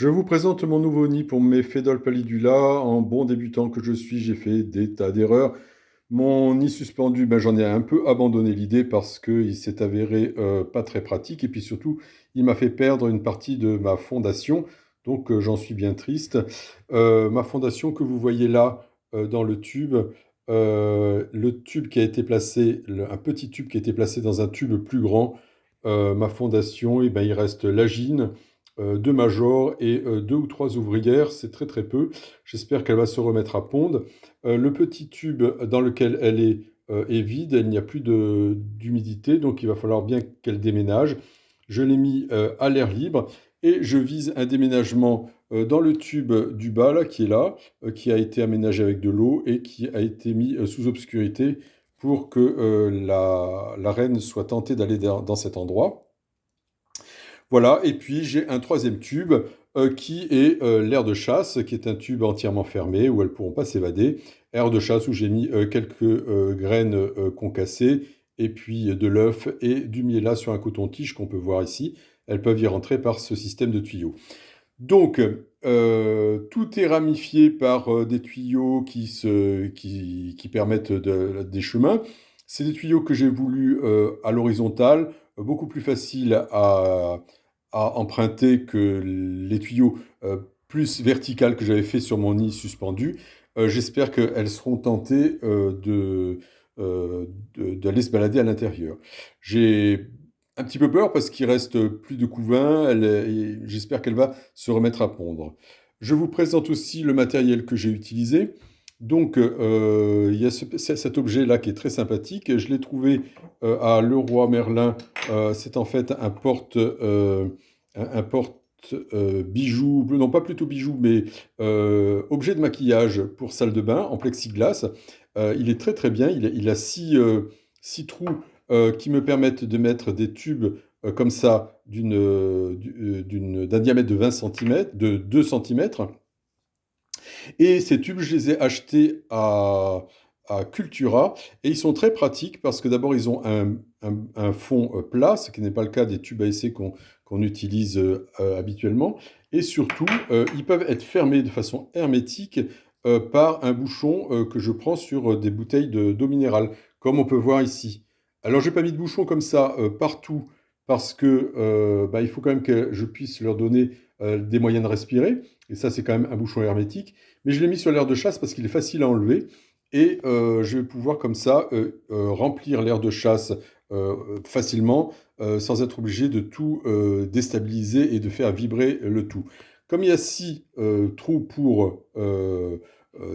Je vous présente mon nouveau nid pour mes Phédol pallidula. En bon débutant que je suis, j'ai fait des tas d'erreurs. Mon nid suspendu, j'en ai un peu abandonné l'idée parce qu'il s'est avéré pas très pratique. Et puis surtout, il m'a fait perdre une partie de ma fondation. Donc j'en suis bien triste. Ma fondation que vous voyez là dans le tube qui a été placé, un petit tube qui a été placé dans un tube plus grand, ma fondation, il reste l'agine, deux majors et deux ou trois ouvrières, c'est très très peu. J'espère qu'elle va se remettre à pondre. Le petit tube dans lequel elle est vide, il n'y a plus d'humidité, donc il va falloir bien qu'elle déménage. Je l'ai mis à l'air libre et je vise un déménagement dans le tube du bas, là, qui est là, qui a été aménagé avec de l'eau et qui a été mis sous obscurité pour que la reine soit tentée d'aller dans cet endroit. Voilà, et puis j'ai un troisième tube qui est l'air de chasse, qui est un tube entièrement fermé où elles ne pourront pas s'évader. Air de chasse où j'ai mis quelques graines concassées, et puis de l'œuf et du miella sur un coton-tige qu'on peut voir ici. Elles peuvent y rentrer par ce système de tuyaux. Donc, tout est ramifié par des tuyaux qui permettent des chemins. C'est des tuyaux que j'ai voulu à l'horizontale, beaucoup plus faciles à emprunter que les tuyaux plus verticales que j'avais fait sur mon nid suspendu. J'espère qu'elles seront tentées d'aller se balader à l'intérieur. J'ai un petit peu peur parce qu'il reste plus de couvain. Et j'espère qu'elle va se remettre à pondre. Je vous présente aussi le matériel que j'ai utilisé. Donc, il y a cet objet-là qui est très sympathique. Je l'ai trouvé à Leroy Merlin. C'est en fait un porte bijou, non pas plutôt bijou, mais objet de maquillage pour salle de bain en plexiglas. Il est très très bien. Il a six trous qui me permettent de mettre des tubes comme ça d'un diamètre de 20 centimètres, de 2 centimètres. Et ces tubes, je les ai achetés à Cultura et ils sont très pratiques parce que d'abord, ils ont un fond plat, ce qui n'est pas le cas des tubes à essai qu'on utilise habituellement. Et surtout, ils peuvent être fermés de façon hermétique par un bouchon que je prends sur des bouteilles d'eau minérale, comme on peut voir ici. Alors, j'ai pas mis de bouchon comme ça partout parce que il faut quand même que je puisse leur donner des moyens de respirer. Et ça, c'est quand même un bouchon hermétique. Mais je l'ai mis sur l'air de chasse parce qu'il est facile à enlever. Et je vais pouvoir comme ça remplir l'air de chasse facilement sans être obligé de tout déstabiliser et de faire vibrer le tout. Comme il y a six trous pour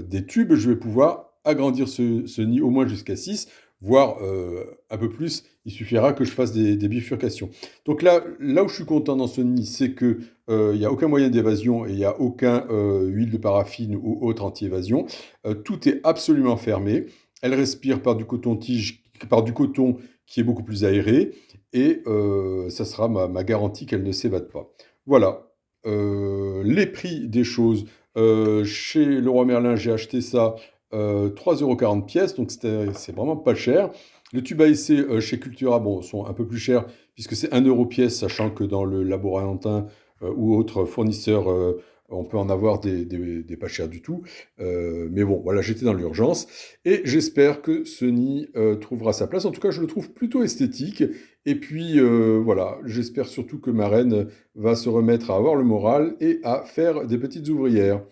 des tubes, je vais pouvoir agrandir ce nid au moins jusqu'à 6, voire un peu plus. Il suffira que je fasse des bifurcations. Donc là où je suis content dans ce nid, c'est que il n'y a aucun moyen d'évasion et il n'y a aucun huile de paraffine ou autre anti-évasion. Tout est absolument fermé. Elle respire par du coton-tige, par du coton qui est beaucoup plus aéré et ça sera ma garantie qu'elle ne s'évade pas. Voilà. Les prix des choses. Chez Leroy Merlin, j'ai acheté ça 3,40 € pièce, donc c'est vraiment pas cher. Les tubes à essai chez Cultura, bon, sont un peu plus chers puisque c'est 1 € pièce, sachant que dans le Laborantin ou autres fournisseurs, on peut en avoir des pas chers du tout. Mais bon, voilà, j'étais dans l'urgence. Et j'espère que ce nid trouvera sa place. En tout cas, je le trouve plutôt esthétique. Et puis, voilà, j'espère surtout que ma reine va se remettre à avoir le moral et à faire des petites ouvrières.